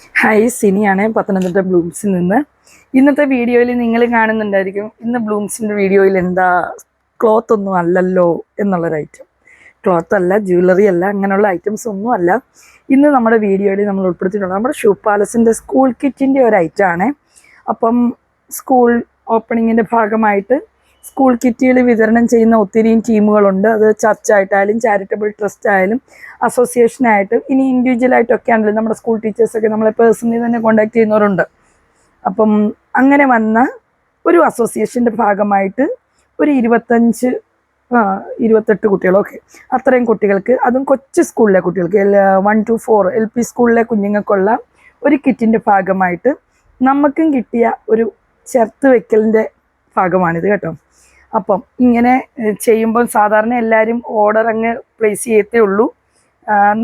Hi, സിനിയാണ് Pathanamthitta ബ്ലൂംസിൽ നിന്ന്. ഇന്നത്തെ വീഡിയോയിൽ നിങ്ങൾ കാണുന്നുണ്ടായിരിക്കും, ഇന്ന് ബ്ലൂംസിൻ്റെ വീഡിയോയിൽ എന്താ ക്ലോത്ത് ഒന്നും അല്ലല്ലോ എന്നുള്ളൊരു ഐറ്റം. ക്ലോത്ത് അല്ല, ജ്വല്ലറി അല്ല, അങ്ങനെയുള്ള ഐറ്റംസ് ഒന്നും അല്ല. ഇന്ന് നമ്മുടെ വീഡിയോയിൽ നമ്മൾ ഉൾപ്പെടുത്തിയിട്ടുള്ളത് നമ്മുടെ ഷൂ പാലസിൻ്റെ സ്കൂൾ കിറ്റിൻ്റെ ഒരു ഐറ്റമാണ്. അപ്പം സ്കൂൾ ഓപ്പണിങ്ങിൻ്റെ ഭാഗമായിട്ട് സ്കൂൾ കിറ്റുകൾ വിതരണം ചെയ്യുന്ന ഒത്തിരിയും ടീമുകളുണ്ട്. അത് ചർച്ചായിട്ടായാലും ചാരിറ്റബിൾ ട്രസ്റ്റ് ആയാലും അസോസിയേഷനായിട്ട് ഇനി ഇൻഡിവിജ്വലായിട്ടൊക്കെ ആണല്ലോ. നമ്മുടെ സ്കൂൾ ടീച്ചേഴ്സൊക്കെ നമ്മളെ പേഴ്സണലി തന്നെ കോൺടാക്ട് ചെയ്യുന്നവരുണ്ട്. അപ്പം അങ്ങനെ വന്ന ഒരു അസോസിയേഷൻ്റെ ഭാഗമായിട്ട് ഒരു 28 കുട്ടികളൊക്കെ, അത്രയും കുട്ടികൾക്ക്, അതും കൊച്ചു സ്കൂളിലെ കുട്ടികൾക്ക് 1 to 4 LP സ്കൂളിലെ കുഞ്ഞുങ്ങൾക്കുള്ള ഒരു കിറ്റിൻ്റെ ഭാഗമായിട്ട് നമുക്കും കിട്ടിയ ഒരു ചേർത്ത് വെക്കലിൻ്റെ ഭാഗമാണിത് കേട്ടോ. അപ്പം ഇങ്ങനെ ചെയ്യുമ്പോൾ സാധാരണ എല്ലാവരും ഓർഡർ അങ്ങ് പ്ലേസ് ചെയ്യത്തേ ഉള്ളൂ.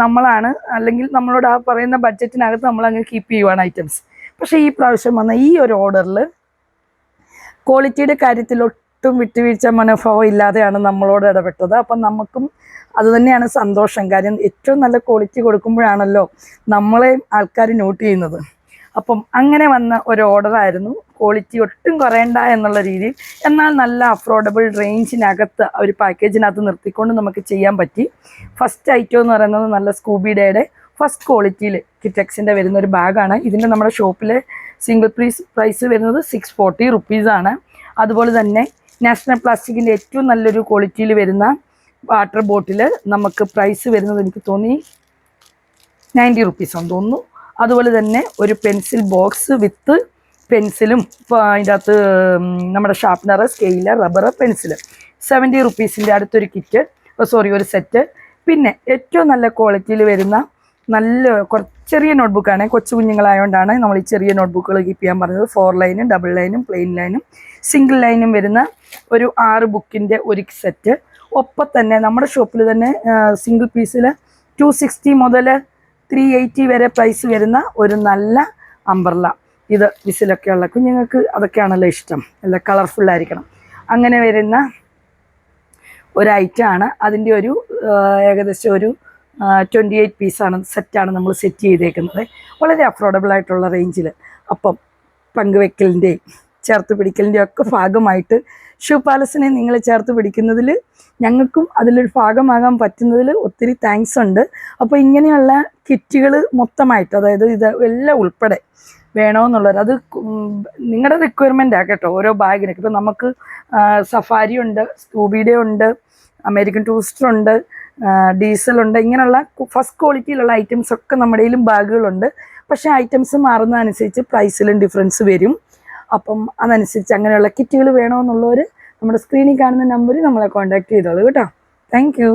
നമ്മളാണ്, അല്ലെങ്കിൽ നമ്മളോട് ആ പറയുന്ന ബഡ്ജറ്റിനകത്ത് നമ്മളങ്ങ് കീപ്പ് ചെയ്യുവാണ് ഐറ്റംസ്. പക്ഷേ ഈ പ്രാവശ്യം വന്ന ഈ ഒരു ഓർഡറിൽ ക്വാളിറ്റിയുടെ കാര്യത്തിൽ ഒട്ടും വിട്ടുവീഴ്ച മനോഭാവം ഇല്ലാതെയാണ് നമ്മളോട് ഇടപെട്ടത്. അപ്പം നമുക്കും അതുതന്നെയാണ് സന്തോഷം. കാര്യം ഏറ്റവും നല്ല ക്വാളിറ്റി കൊടുക്കുമ്പോഴാണല്ലോ നമ്മളെ ആൾക്കാർ നോട്ട് ചെയ്യുന്നത്. അപ്പം അങ്ങനെ വന്ന ഒരു ഓർഡറായിരുന്നു. ക്വാളിറ്റി ഒട്ടും കുറയണ്ട എന്നുള്ള രീതിയിൽ, എന്നാൽ നല്ല അഫോർഡബിൾ റേഞ്ചിനകത്ത് ഒരു പാക്കേജിനകത്ത് നിർത്തിക്കൊണ്ട് നമുക്ക് ചെയ്യാൻ പറ്റി. ഫസ്റ്റ് ഐറ്റം എന്ന് പറയുന്നത് നല്ല സ്കൂബിഡയുടെ ഫസ്റ്റ് ക്വാളിറ്റിയിൽ കിറ്റക്സിൻ്റെ വരുന്ന ഒരു ബാഗാണ്. ഇതിൻ്റെ നമ്മുടെ ഷോപ്പിലെ സിംഗിൾ പ്രൈസ് വരുന്നത് 640 റുപ്പീസാണ്. അതുപോലെ തന്നെ നാഷണൽ പ്ലാസ്റ്റിക്കിൻ്റെ ഏറ്റവും നല്ലൊരു ക്വാളിറ്റിയിൽ വരുന്ന വാട്ടർ ബോട്ടിൽ നമുക്ക് പ്രൈസ് വരുന്നത് എനിക്ക് തോന്നി 90 റുപ്പീസാണെന്ന് തോന്നുന്നു. അതുപോലെ തന്നെ ഒരു പെൻസിൽ ബോക്സ് വിത്ത് പെൻസിലും അതിൻ്റെ അകത്ത് നമ്മുടെ ഷാർപ്നർ, സ്കെയിലർ, റബ്ബർ, പെൻസിൽ 70 റുപ്പീസിൻ്റെ അടുത്തൊരു കിറ്റ്, ഒരു സെറ്റ്. പിന്നെ ഏറ്റവും നല്ല ക്വാളിറ്റിയിൽ വരുന്ന നല്ല ചെറിയ നോട്ട്ബുക്കാണ്. കൊച്ചു കുഞ്ഞുങ്ങളായതുകൊണ്ടാണ് നമ്മൾ ഈ ചെറിയ നോട്ട്ബുക്കുകൾ കീപ്പ് ചെയ്യാൻ പറഞ്ഞത്. 4 ലൈനും ഡബിൾ ലൈനും പ്ലെയിൻ ലൈനും സിംഗിൾ ലൈനും വരുന്ന ഒരു 6 ബുക്കിൻ്റെ ഒരു സെറ്റ്. ഒപ്പം തന്നെ നമ്മുടെ ഷോപ്പിൽ തന്നെ സിംഗിൾ പീസിൽ 260 മുതൽ 380 വരെ പ്രൈസ് വരുന്ന ഒരു നല്ല അംബ്രല്ല. ഇത് വിസിലൊക്കെയുള്ള കുഞ്ഞുങ്ങൾക്ക് അതൊക്കെയാണല്ലോ ഇഷ്ടം, നല്ല കളർഫുള്ളായിരിക്കണം. അങ്ങനെ വരുന്ന ഒരു ഐറ്റമാണ്. അതിൻ്റെ ഒരു ഏകദേശം ഒരു 28 പീസാണ് സെറ്റാണ് നമ്മൾ സെറ്റ് ചെയ്തേക്കുന്നത്, വളരെ അഫോർഡബിൾ ആയിട്ടുള്ള റേഞ്ചിൽ. അപ്പം പങ്കുവെക്കലിൻ്റെയും ചേർത്ത് പിടിക്കലിൻ്റെയും ഒക്കെ ഭാഗമായിട്ട് ഷൂ പാലസിനെ നിങ്ങൾ ചേർത്ത് പിടിക്കുന്നതിൽ ഞങ്ങൾക്കും അതിലൊരു ഭാഗമാകാൻ പറ്റുന്നതിൽ ഒത്തിരി താങ്ക്സ് ഉണ്ട്. അപ്പോൾ ഇങ്ങനെയുള്ള കിറ്റുകൾ മൊത്തമായിട്ട്, അതായത് ഇത് എല്ലാം ഉൾപ്പെടെ വേണമെന്നുള്ളത്, അത് നിങ്ങളുടെ റിക്വയർമെൻറ്റാണ് കേട്ടോ. ഓരോ ബാഗിനൊക്കെ ഇപ്പം നമുക്ക് സഫാരി ഉണ്ട്, സ്കൂബിയുടെ ഉണ്ട്, അമേരിക്കൻ ടൂറിസ്റ്റർ ഉണ്ട്, ഡീസലുണ്ട്. ഇങ്ങനെയുള്ള ഫസ്റ്റ് ക്വാളിറ്റിയിലുള്ള ഐറ്റംസ് ഒക്കെ നമ്മുടെ കയ്യിലും ബാഗുകളുണ്ട്. പക്ഷേ ഐറ്റംസ് മാറുന്നതനുസരിച്ച് പ്രൈസിലും ഡിഫറൻസ് വരും. അപ്പം അതനുസരിച്ച് അങ്ങനെയുള്ള കിറ്റുകൾ വേണമെന്നുള്ളവർ നമ്മുടെ സ്ക്രീനിൽ കാണുന്ന നമ്പറിൽ നമ്മളെ കോൺടാക്ട് ചെയ്തോളൂ കേട്ടോ. Thank you.